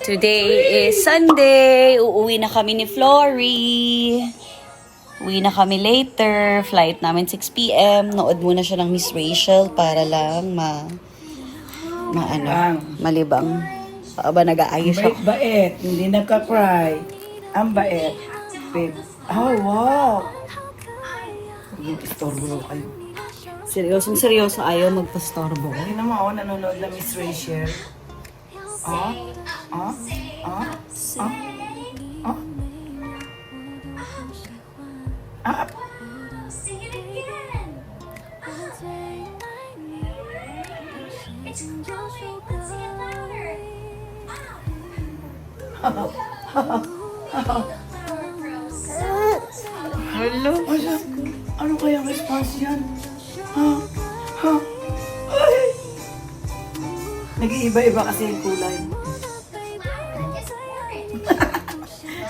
Today is Sunday. Uuwi na kami ni Flory. Uwi na kami later. Flight namin 6 p.m. Nood muna siya ng Miss Rachel para lang malibang. Aba, nag-aayos ako. Bait, hindi nagka-cry. Ang bait. Babe. Oh, wow. Istorbo kayo. Seryoso ayaw magpastorbo. Hindi naman ako nanonood na Miss Rachel. Ah? Ah? Ah? Ah? Ah? Ah? Hello? Ano kaya ang response yan? Ha? Ha? Ay! Nag-iiba-iba kasi yung kulay.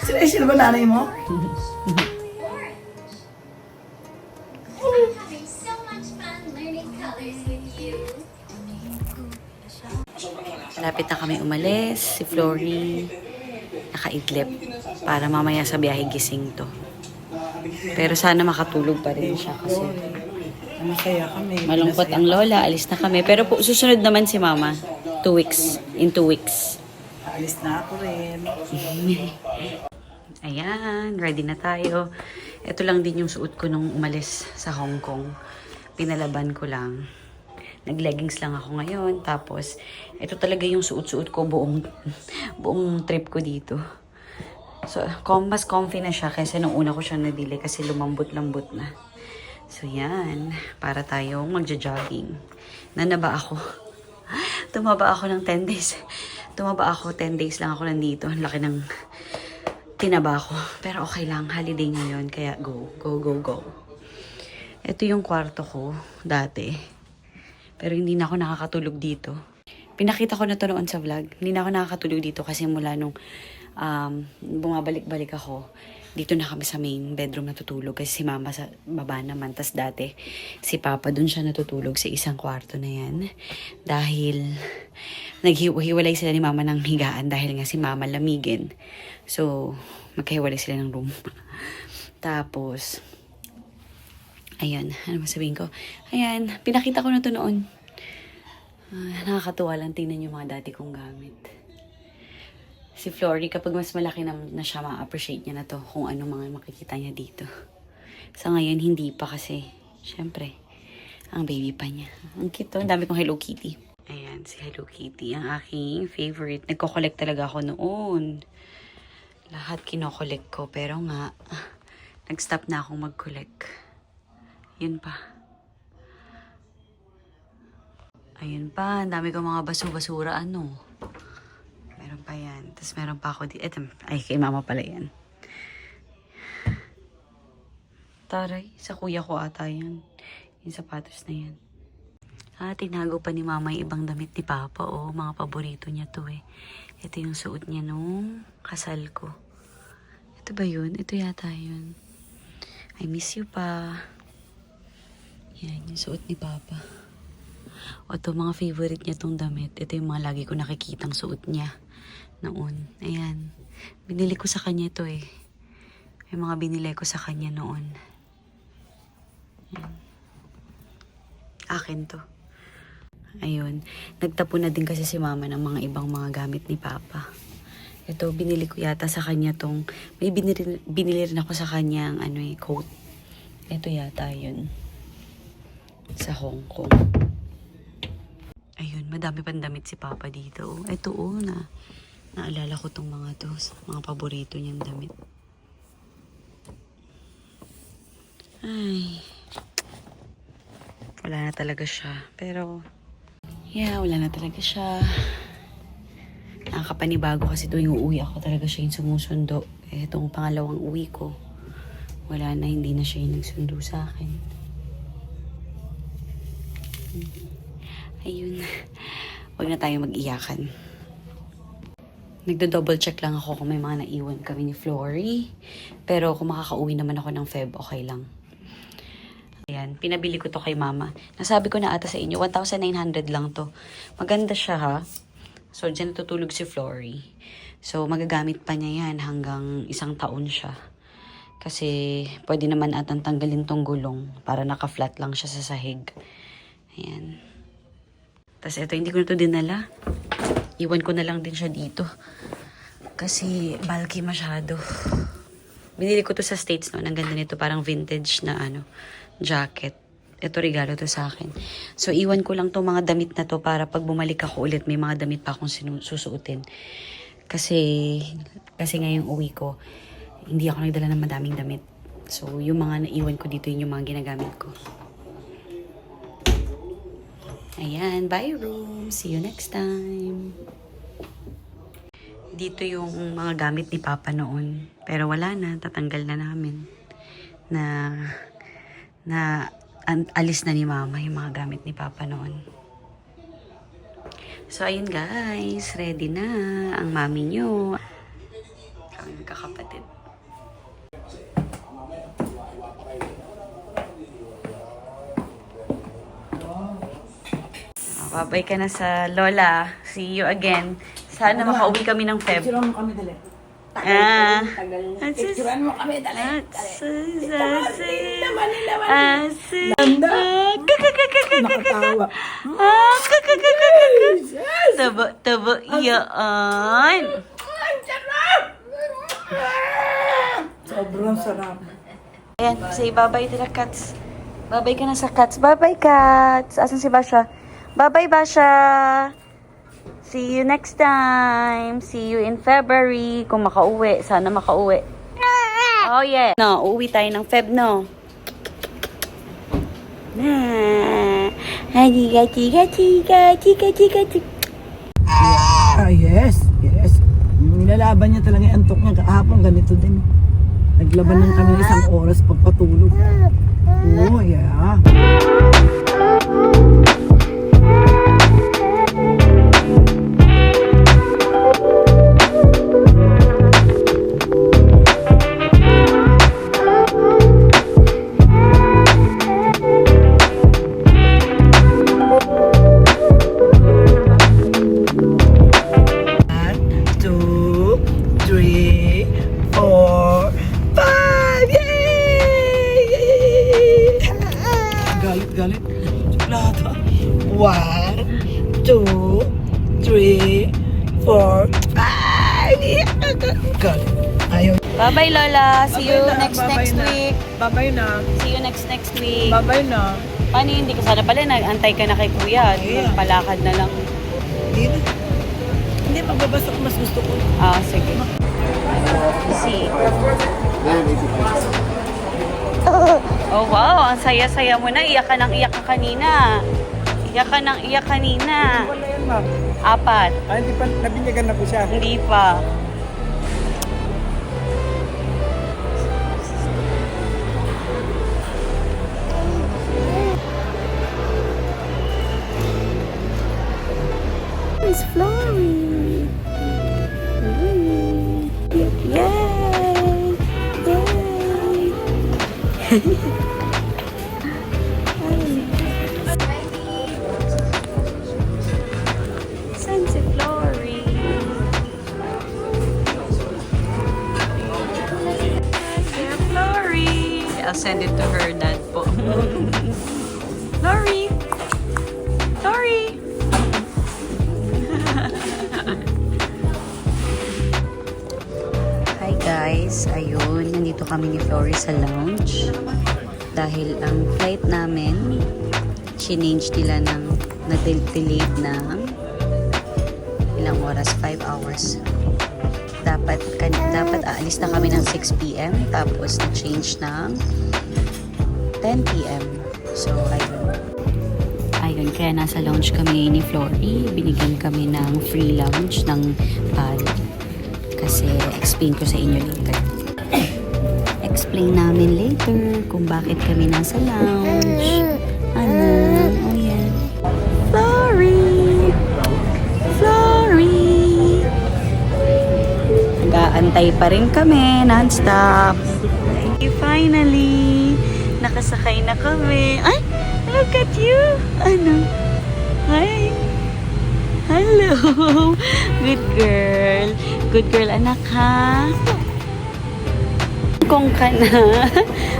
Si Rachel ba nanay mo? Malapit na kami umalis. Si Flory nakaidlip para mamaya sa biyahe gising to. Pero sana makatulog pa rin siya kasi Masaya kami. malungkot ang lola. Alis na kami. Pero po, susunod naman si mama. 2 weeks. In 2 weeks. Alis na ako rin. Ayan, ready na tayo. Ito lang din yung suot ko nung umalis sa Hong Kong. Pinalaban ko lang. Nag-leggings lang ako ngayon. Tapos, ito talaga yung suot-suot ko buong trip ko dito. So, mas comfy na siya kaysa nung una ko siya nabili kasi lumambot-lambot na. So, yan. Para tayong magja-jogging. Nanaba ako. Tumaba ako ng 10 days. 10 days lang ako nandito. Ang laki ng tinaba ko. Pero okay lang. Holiday ngayon. Kaya go. Ito yung kwarto ko dati. Pero hindi na ako nakakatulog dito. Pinakita ko na to noon sa vlog. Hindi na ako nakakatulog dito kasi mula nung bumabalik-balik ako, dito na kami sa main bedroom natutulog kasi si mama sa baba naman. Tas dati, si papa dun siya natutulog sa isang kwarto na yan. Dahil naghiwalay sila ni mama ng higaan dahil nga si mama lamigin. So, magkahiwalay sila ng room. Tapos, ayan, ano masabihin ko? Ayan, pinakita ko na to noon. Nakakatuwa lang tingnan yung mga dati kong gamit. Si Flory, kapag mas malaki na siya, ma-appreciate niya na to kung ano mga makikita niya dito. Sa ngayon, hindi pa kasi, syempre, ang baby pa niya. Ang cute to. Ang dami kong Hello Kitty. Ayan, si Hello Kitty, ang aking favorite. Nagko-collect talaga ako noon. Lahat kino-collect ko, pero nga, nag-stop na akong mag-collect. Yun pa. Ayun pa, ang dami kong mga basura-basura, Meron pa yan. Tapos meron pa ako dito. Eto, ay, kay mama pala yan. Taray, sa kuya ko ata yan. Yung sapatos na yan. Tinago pa ni mama yung ibang damit ni papa. Mga paborito niya to eh. Ito yung suot niya nung kasal ko. Ito ba yun? Ito yata yun. I miss you pa. Yan, yung suot ni papa. Ito, mga favorite niya tong damit. Ito yung mga lagi ko nakikitang suot niya noon. Ayan. Binili ko sa kanya ito eh. May mga binili ko sa kanya noon. Ayan. Akin to. Ayun. Nagtapon na din kasi si mama ng mga ibang mga gamit ni papa. Ito, binili ko yata sa kanya tong... May binili rin ako sa kanya ang coat. Ito yata yun. Sa Hong Kong. Ayun, madami pang damit si papa dito. Ito naalala ko tong mga to. Mga paborito niyang damit. Ay. Wala na talaga siya. Pero, wala na talaga siya. Nakakapanibago kasi tuwing uuwi ako talaga siya yung sumusundo. Itong pangalawang uwi ko. Wala na, hindi na siya yung nagsundo sa akin. Ayun. Huwag na tayo mag-iyakan. Nagdo-double check lang ako kung may mga naiwan kami ni Flory. Pero kung makakauwi naman ako ng Feb, okay lang. Ayan, pinabili ko to kay mama. Nasabi ko na ata sa inyo, 1,900 lang to. Maganda siya ha. So, dyan natutulog si Flory. So, magagamit pa niya yan hanggang 1 taon siya. Kasi, pwede naman atang tanggalin tong gulong para naka-flat lang siya sa sahig. Ayan. Tapos, ito, hindi ko na ito dinala. Iwan ko na lang din siya dito. Kasi, bulky masyado. Binili ko to sa States, no? Ang ganda nito, parang vintage na, jacket. Ito, regalo to sa akin. So, iwan ko lang to mga damit na to para pag bumalik ako ulit, may mga damit pa akong susuotin. Kasi ngayong uwi ko, hindi ako nagdala ng madaming damit. So, yung mga naiwan ko dito, yun yung mga ginagamit ko. Ayan, bye room. See you next time. Dito yung mga gamit ni Papa noon. Pero wala na, tatanggal na namin. Alis na ni Mama yung mga gamit ni Papa noon. So, ayun guys. Ready na ang mami nyo. Kami magkakapatid. Babay ka na sa Lola. See you again. Sana makauwi kami ng Feb. Picturean mo kami, dali. Picturean mo kami, dali. Nakatawa. Taba iyan. Sobrang sarap. Ayan, say bye-bye to the cats. Bye-bye ka na sa cats. Bye-bye cats. Asan si Basha? Bye-bye Basha. See you next time. See you in February. Kung makauwi. Sana makauwi. Oh yeah. No, uuwi tayo ng Feb, no? Yes. Nilalaban niya talaga yung antok niya. Kahapon ganito din. Naglaban lang kami 1 oras pagpatulog. Oh, yeah. Galit. Chocolate. 1, 2, 3, 4, 5. Galit. Ayaw. Bye-bye Lola. See you next week. Bye-bye na. See you next week. Bye-bye na. Paano yun? Hindi ka sana pala nag-antay ka na kay Kuya. Yeah. Palakad na lang. Hindi, magbabasa ko. Mas gusto ko. Sige. See. Oh wow, ang saya-saya mo na. Iyak ka kanina. Iyak kanina. Wala yan, ma'am. 4. Hindi pa, nabinyagan na po siya. Hindi pa. Miss Flory. Yay! Send si Flory. Dear Flory. I'll send it to her dad po. Flory. Hi guys, ayun, nandito kami ni Flory sa lounge dahil ang flight namin change nila na-delayed ng ilang oras, 5 hours. Dapat aalis na kami ng 6 p.m. tapos na-change ng 10 p.m. So ayun, kaya nasa lounge kami ni Flory. Binigyan kami ng free lounge ng pad. Kasi explain ko sa inyo later. Explain namin later kung bakit kami nasa lounge. Oh yeah. Flory! Nag-aantay pa rin kami non-stop. Finally, nakasakay na kami. Ay, look at you! Hi! Hello! Good girl. Good girl, anak, ha? Kung ka na.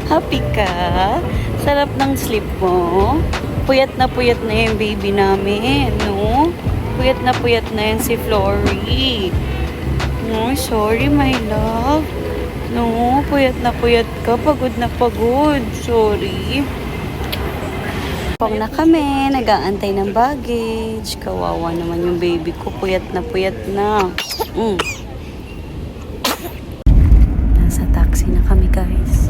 Happy ka? Sarap ng sleep mo. Puyat na yung baby namin, no? Puyat na yan si Flory. No, sorry, my love. No, puyat ka. Pagod na pagod. Sorry. Pang na kami, nag-aantay ng baggage. Kawawa naman yung baby ko. Puyat na. Nasa taxi na kami, guys.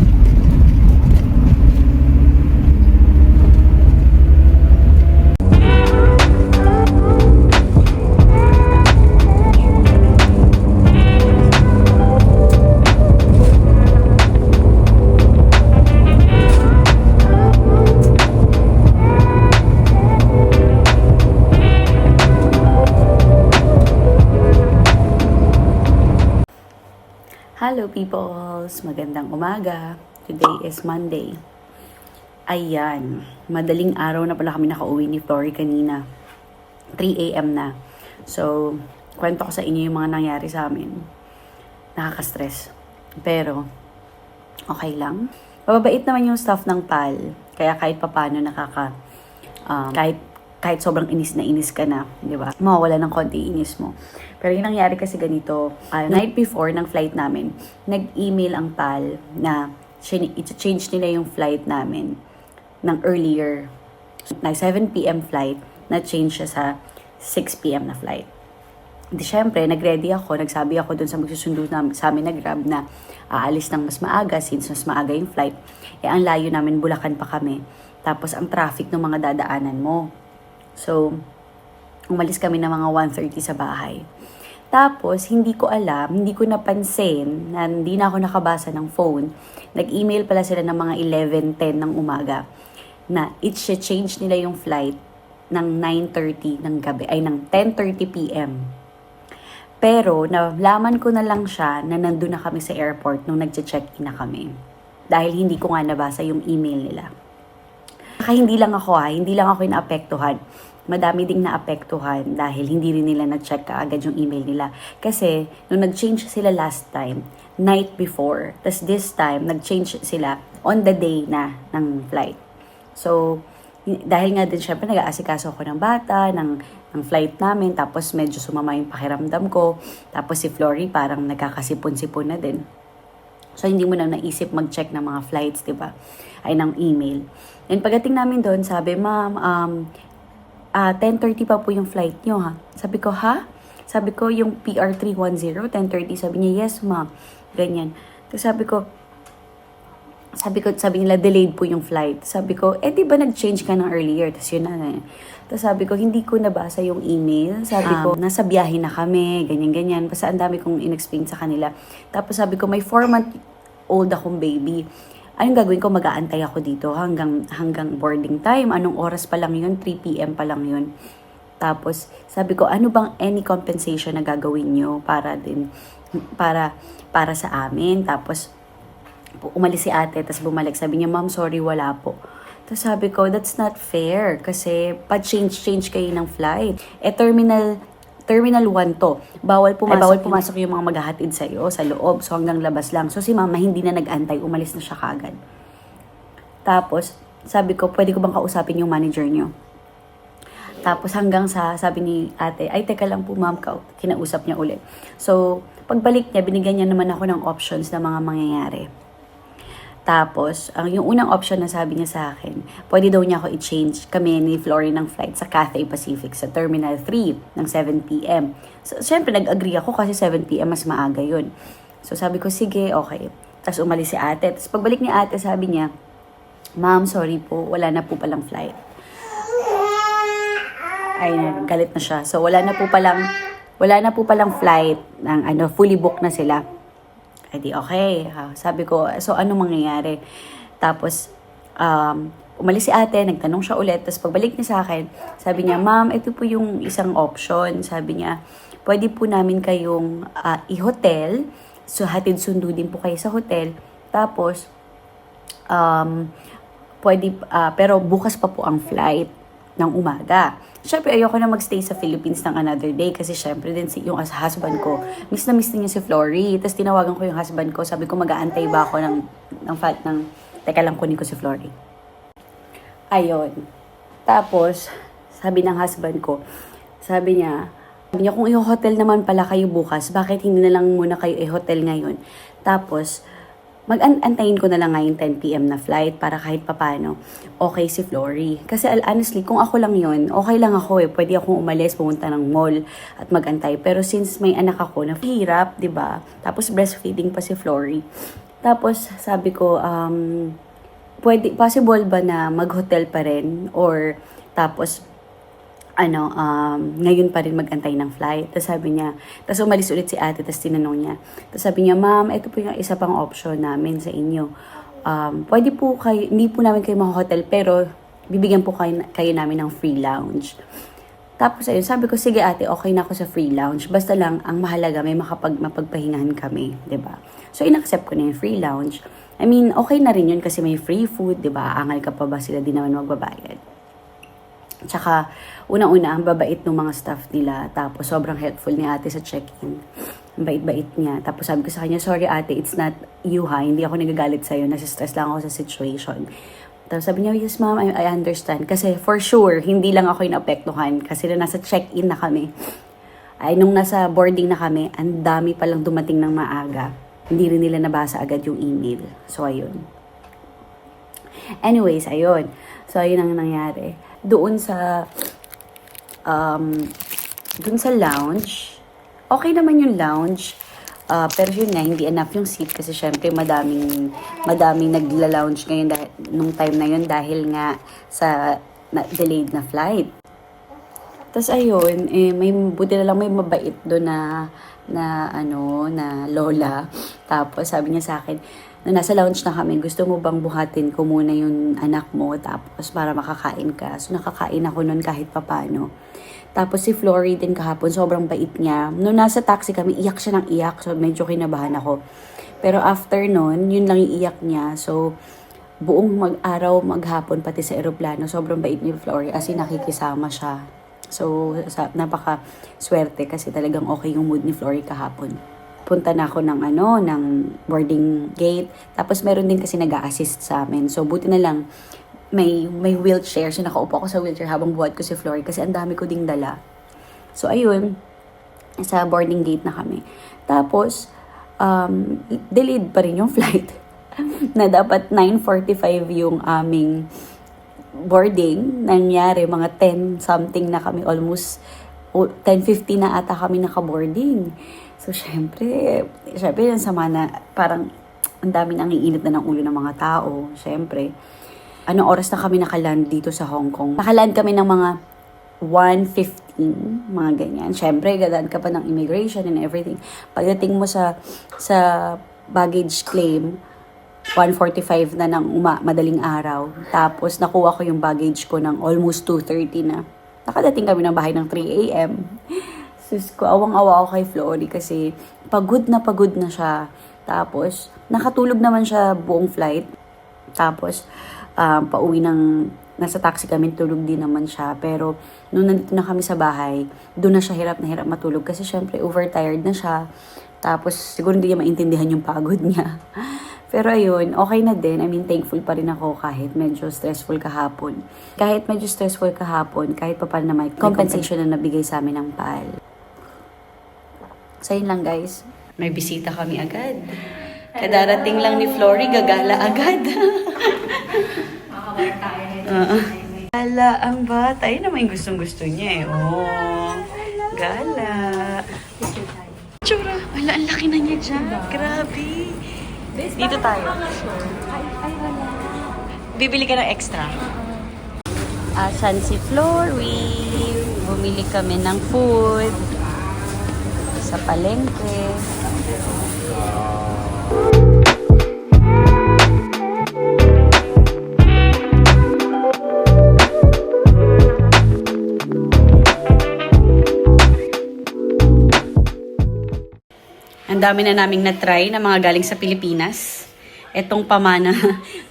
Hello peoples! Magandang umaga. Today is Monday. Ayan, madaling araw na pala kami nakauwi ni Flory kanina. 3 a.m. na. So, kwento ko sa inyo yung mga nangyari sa amin. Nakaka-stress. Pero, okay lang. Mababait naman yung staff ng PAL. Kaya kahit papano kahit sobrang inis na inis ka na, di ba? Mawawala ng konti inis mo. Pero yung nangyari kasi ganito, night before ng flight namin, nag-email ang PAL na i-change nila yung flight namin ng earlier. Na 7 p.m. flight, na-change siya sa 6 p.m. na flight. Di syempre, nag-ready ako, nagsabi ako dun sa magsusundo sa amin na Grab na aalis ng mas maaga since mas maaga yung flight. Ang layo namin, Bulacan pa kami. Tapos ang traffic ng mga dadaanan mo. So, umalis kami ng mga 1:30 sa bahay. Tapos, hindi ko napansin na hindi na ako nakabasa ng phone. Nag-email pala sila ng mga 11:10 ng umaga na i-change nila yung flight ng 9:30 ng gabi, ay ng 10:30 p.m. Pero, nalaman ko na lang siya na nandun na kami sa airport nung nag-check-in na kami. Dahil hindi ko nga nabasa yung email nila. Saka hindi lang ako yung naapektuhan. Madami ding naapektuhan dahil hindi rin nila na-check kaagad yung email nila. Kasi, nung nag-change sila last time, night before, tas this time, nag-change sila on the day na ng flight. So, dahil nga din syempre nag-aasikaso ako ng bata, ng flight namin, tapos medyo sumama yung pakiramdam ko, tapos si Flory parang nagkakasipon-sipon na din. So, hindi mo na naisip mag-check ng mga flights, diba? Ay, ng email. And pagdating namin doon, sabi, Ma'am, 10:30 pa po yung flight nyo, ha? Sabi ko, ha? Sabi ko, yung PR310, 10:30. Sabi niya, yes, ma'am. Ganyan. Tapos sabi nila, delayed po yung flight. Sabi ko, di ba nag-change ka ng earlier? Tapos yun na. Tapos sabi ko, hindi ko nabasa yung email. Sabi ko, nasa biyahe na kami, ganyan-ganyan. Basta ang dami kong in-explain sa kanila. Tapos sabi ko, may 4-month-old akong baby. Anong gagawin ko? Mag-aantay ako dito hanggang boarding time. Anong oras pa lang yun? 3 p.m. pa lang yun. Tapos, sabi ko, ano bang any compensation na gagawin nyo para sa amin? Tapos, umalis si ate, tapos bumalik. Sabi niya, Ma'am, sorry, wala po. Tapos sabi ko, that's not fair. Kasi, pa-change kayo ng flight. Terminal 1 to. Bawal pumasok yung mga maghahatid sa'yo sa loob. So, hanggang labas lang. So, si mama hindi na nag-antay. Umalis na siya kagad. Tapos, sabi ko, pwede ko bang kausapin yung manager nyo? Tapos, hanggang sabi ni ate, ay, teka lang po, ma'am, kinausap niya ulit. So, pagbalik niya, binigyan niya naman ako ng options na mga mangyayari. Tapos, yung unang option na sabi niya sa akin, pwede daw niya ako i-change kami ni Flory ng flight sa Cathay Pacific sa Terminal 3 ng 7 p.m. So, syempre, nag-agree ako kasi 7 p.m. mas maaga yun. So, sabi ko, sige, okay. Tapos, umalis si ate. Tapos, pagbalik ni ate, sabi niya, Ma'am, sorry po, wala na po palang flight. Ay, galit na siya. So, wala na po palang flight ng fully booked na sila. Edi okay. Sabi ko, so ano mangyayari? Tapos, umalis si ate, nagtanong siya ulit. Tapos pagbalik niya sa akin, sabi niya, Ma'am, ito po yung isang option. Sabi niya, pwede po namin kayong i-hotel. So, hatid sundo din po kayo sa hotel. Tapos, pero bukas pa po ang flight ng umaga. Syempre, ayoko na magstay sa Philippines ng another day kasi syempre din yung husband ko, miss na miss niya si Flory. Tapos tinawagan ko yung husband ko, sabi ko mag-aantay ba ako teka lang kunin ko si Flory. Ayun. Tapos, sabi ng husband ko, sabi niya, kung i-hotel naman pala kayo bukas, bakit hindi na lang muna kayo i-hotel ngayon? Tapos, mag-antayin ko na lang ngayon 10 p.m. na flight para kahit papano okay si Flory. Kasi honestly, kung ako lang yon, okay lang ako eh. Pwede akong umalis, pumunta ng mall at mag-antay. Pero since may anak ako, hirap, di ba? Tapos breastfeeding pa si Flory. Tapos sabi ko, possible ba na mag-hotel pa rin? Or tapos ngayon pa rin mag-antay ng flight. Tapos sabi niya, tapos umalis ulit si ate, tapos tinanong niya. Tapos sabi niya, ma'am, ito po yung isa pang option namin sa inyo. Pwede po kayo, hindi po namin kayo hotel pero bibigyan po kayo namin ng free lounge. Tapos ayun, sabi ko, sige ate, okay na ako sa free lounge. Basta lang, ang mahalaga, may mapagpahingahan kami, ba diba? So, in-accept ko na yung free lounge. I mean, okay na rin yun kasi may free food, ba diba? Angal ka pa ba sila, di naman magbabayad. Tsaka, unang-una, ang babait ng mga staff nila. Tapos, sobrang helpful ni ate sa check-in. Ang bait-bait niya. Tapos, sabi ko sa kanya, sorry ate, it's not you ha. Hindi ako nagagalit sa'yo. Nasa-stress lang ako sa situation. Tapos, sabi niya, yes ma'am, I understand. Kasi, for sure, hindi lang ako yung naapektuhan. Kasi, nasa check-in na kami. Ay, nung nasa boarding na kami, ang dami palang dumating ng maaga. Hindi rin nila nabasa agad yung email. So, ayun. Anyways, ayun. So, ayun ang nangyari. Doon sa lounge, okay naman yung lounge, pero yun na, hindi enough yung seat kasi syempre madaming nagla-lounge ngayon nung time na yun dahil nga sa delayed na flight. Tapos ayun, buti na lang may mabait doon na lola. Tapos sabi niya sa akin, na nasa lounge na kami, gusto mo bang buhatin ko muna yung anak mo tapos para makakain ka. So nakakain ako nun kahit papano. Tapos si Flory din kahapon, sobrang bait niya. Nung nasa taxi kami, iyak siya ng iyak. So medyo kinabahan ako. Pero after nun, yun lang yung iyak niya. So buong mag-araw, maghapon, pati sa eroplano, sobrang bait ni Flory. As in nakikisama siya. So napaka swerte kasi talagang okay yung mood ni Flory kahapon. Punta na ako ng boarding gate. Tapos meron din kasi nag-a-assist sa amin. So buti na lang may wheelchair. So nakaupo ako sa wheelchair habang buhat ko si Flory kasi ang dami ko ding dala. So ayun, sa boarding gate na kami. Tapos delayed pa rin yung flight. Na dapat 9:45 yung aming boarding. Nangyari mga 10 something na kami, almost 10:50 na ata kami naka-boarding. So, syempre, yung sama na, parang, ang dami nang iinit na ng ulo ng mga tao. Syempre, anong oras na kami nakaland dito sa Hong Kong? Nakaland kami ng mga 1:15, mga ganyan. Syempre, gadaan ka pa ng immigration and everything. Pagdating mo sa baggage claim, 1:45 na ng madaling araw. Tapos, nakuha ko yung baggage ko ng almost 2:30 na. Nakadating kami ng bahay ng 3 a.m. Sus ko, awang-awa ako kay Flory kasi pagod na siya. Tapos, nakatulog naman siya buong flight. Tapos, pauwi nasa taxi kami, tulog din naman siya. Pero, nung nandito na kami sa bahay, doon na siya hirap na hirap matulog. Kasi syempre, overtired na siya. Tapos, siguro hindi niya maintindihan yung pagod niya. Pero ayun, okay na din. I mean, thankful pa rin ako kahit medyo stressful kahapon. Kahit pa paano na may compensation na nabigay sa amin ng PAL. So, yun lang guys. May bisita kami agad. Kadarating lang ni Flory, gagala agad. Makakabala tayo nito. Gala ang bata. Ayun naman yung gustong-gusto niya eh. Oh, gala. Tsura. Wala, ang laki na niya dyan. Grabe. Dito tayo. Bibili ka ng extra. Asan si Flory? Bumili kami ng food sa palengke. Ang dami na naming na-try na mga galing sa Pilipinas. Etong pamana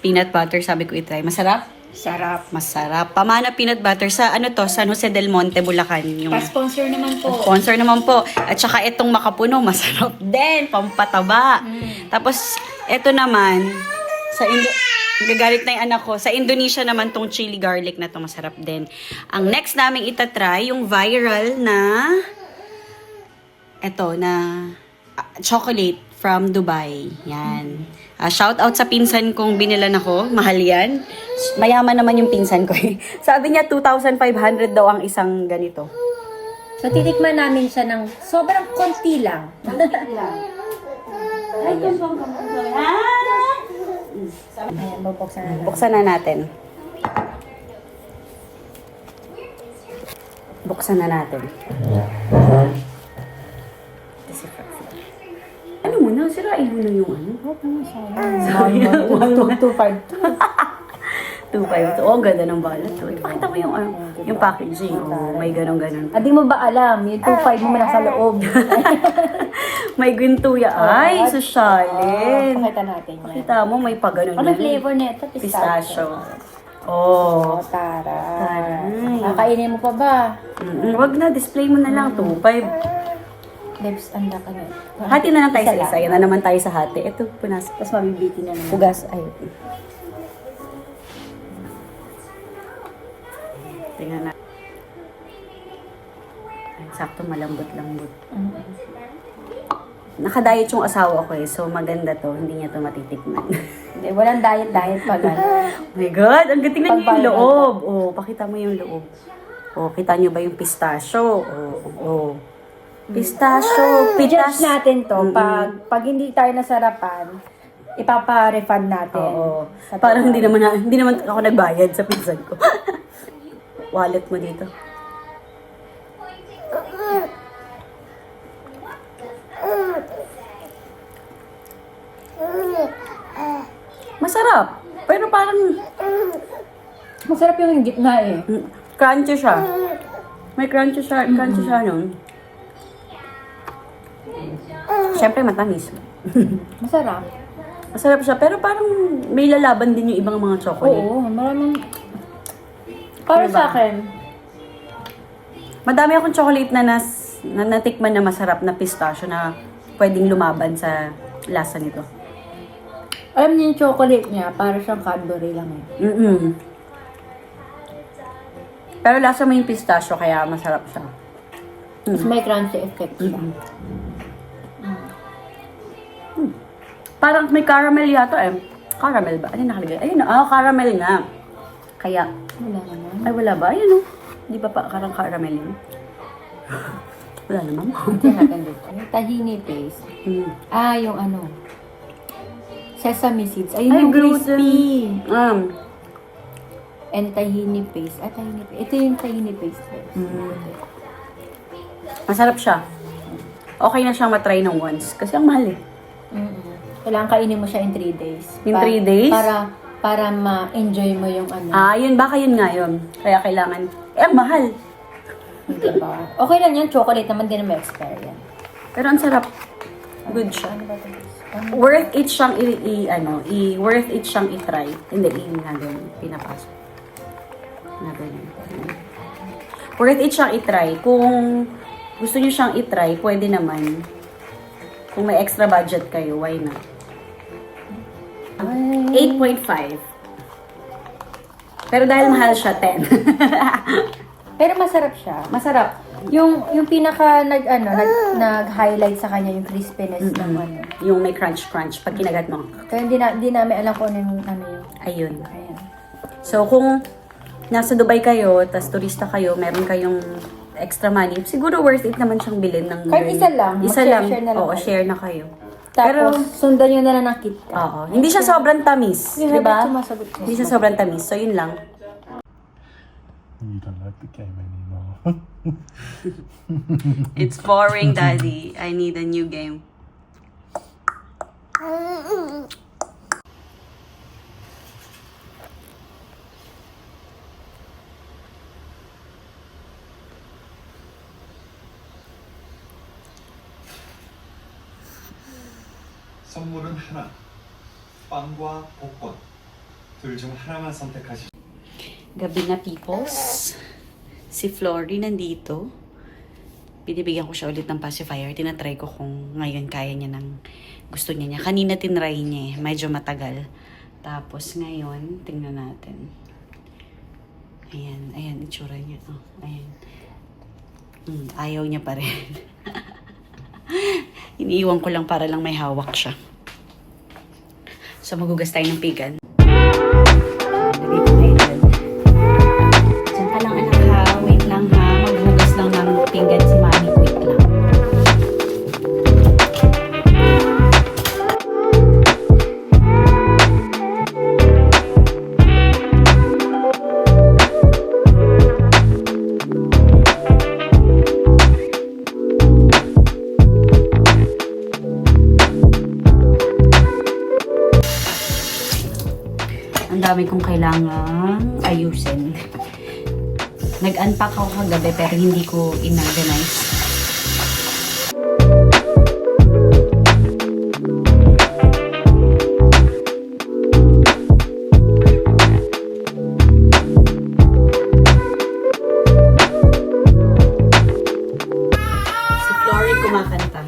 peanut butter, sabi ko i-try. Masarap? Sarap. Masarap. Pamana peanut butter sa ano to, San Jose del Monte, Bulacan. Yung Pa-sponsor naman po. sponsor naman po. At saka itong makapuno, masarap din. Pampataba. Tapos, ito naman, gagalit na yung anak ko. Sa Indonesia naman tong chili garlic na to, masarap din. Ang next naming itatry, yung viral na, chocolate from Dubai. Yan. Shout out sa pinsan kong binilan ako. Mahal yan. Mayaman naman yung pinsan ko eh. Sabi niya 2,500 daw ang isang ganito. So, titikman namin siya ng sobrang konti lang. Ay, Ayan, Bubuksan na natin. buksan na natin. Buksan na natin. Ano mo na? Sirain mo na yung ano? Sayang. 2.5. So, ang ganda ng balat. So, pakita mo yung packaging. Oh, may ganun-ganun. Di mo ba alam? Yung 2.5 mo nasa loob. May guntuya. Ay, sosyalin. Pakita natin yan. Pakita mo, may paganon. Ano flavor nito? Pistachio. Oh. Taray. Kakainin mo pa ba? Wag na, display mo na lang. 2.5. Lips, anda ka na. Hati na lang tayo sa Isa isa. lang. Yan na naman tayo sa hati. Ito, punas. Tapos mabibitin na naman. Pugas. Ay. Tingnan na. Ay, sakto malambot-lambot. Nakadiet yung asawa ko eh. So, maganda to. Hindi niya to matitikman. Hindi, walang diet pa gano'n. Oh my God! Ang tingnan niyo yung Pag-viral loob. Oh, pakita mo yung loob. Oh, kita niyo ba yung pistachio? Oh. Pistachio. I-judge natin to. Pag hindi tayo nasarapan, ipapa-refund natin. Oo. Parang hindi naman ako nagbayad sa pinsan ko. Wallet mo dito. Masarap. Pero parang Masarap yung gitna eh. crunchy siya. May crunchy siya nun. Siyempre matamis. Masarap. Masarap siya, pero parang may lalaban din yung ibang mga chocolate. Oo, maraming... Para Diba? sa akin, Madami akong chocolate na natikman na masarap na pistachio na pwedeng lumaban sa lasa nito. alam niyo yung chocolate niya, para siyang Cadbury lang eh. Pero lasa mo yung pistachio, kaya masarap siya. Tapos may crunchy effect siya. Parang may caramel yata eh. Caramel ba? Ano yung nakalagay? Ayun, caramel nga. Kaya, Wala naman. ay wala ba? Ayun Di ba pa karang caramel yun? Wala naman. Tingnan natin dito. Yung tahini paste. Yung ano. Sesame seeds. Ayun Ay, yung gluten. crispy. Um, And tahini paste. Tahini paste. Ito yung tahini paste. Masarap siya. Okay na siyang matry ng once. Kasi ang mahal eh. Kailangan kainin mo siya in 3 days. In 3 days? Para ma-enjoy mo yung ano. Yun. Baka yun nga yun. Kaya kailangan. Ang mahal. Diba? Okay lang yan. Chocolate naman din na may expire yan. Pero ang sarap. Good siya. Ano ba ito? Worth it siyang worth it siyang i-try. Hindi, na ganyan. Pinapasok. Na ganyan. Worth it siyang i-try. Kung gusto niyo siyang i-try, pwede naman. Kung may extra budget kayo, why not? 8.5. Pero dahil mahal siya, 10. Pero masarap siya. Masarap. Yung pinaka nag-highlight sa kanya yung crispiness ng ano. Yung may crunch pag kinagat mo. Kaya hindi namin alam kung ano yung Ayun. Ayan. So, kung nasa Dubai kayo, tas turista kayo, meron kayong extra money, siguro worth it naman siyang bilhin ng... Kahit isa lang. Isa lang. Mag-share na lang Oo, kayo. share na kayo. Tapos, sundan nyo na lang ng KitKat. Oo. Hindi siya sobrang tamis. Yung Di ba? habang sumasagot siya. Hindi siya sobrang tamis. So, yun lang. You don't like the game anymore. It's boring, Daddy. I need a new game. 선물은 하나. 빵과 복권. 둘 중 하나만 선택하시. Gabi na, peoples. Si Flory nandito. Binibigyan ko siya ulit ng pacifier. Tinatry ko kung ngayon kaya niya ng gusto niya. Kanina tinry niya eh. Medyo matagal. Tapos ngayon, tingnan natin. Ayan, ayan, itsura niya. Oh, ayan. Ayaw niya pa rin. Iniiwan ko lang para lang may hawak siya. So, magugas tayo ng pigan. Diyan ka lang, anak ha. Wait lang ha. Maghugas lang ng pinggan si mami. Wait lang. Ang dami kong kailangang ayusin. Nag-unpack ako kagabi pero hindi ko in-organize. Si Flory kumakanta.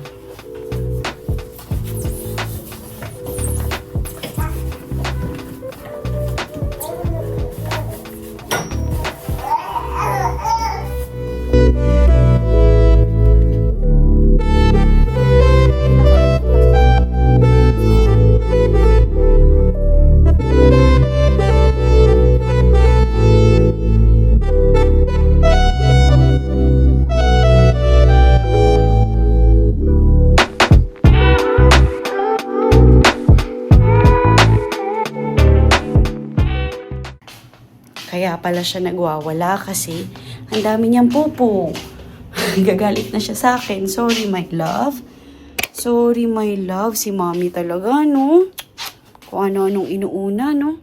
Kaya pala siya nagwawala kasi ang dami niyang pupo. Gagalit na siya sa akin. Sorry, my love. Sorry, my love. Si mommy talaga, no? Kung ano-anong inuuna, no?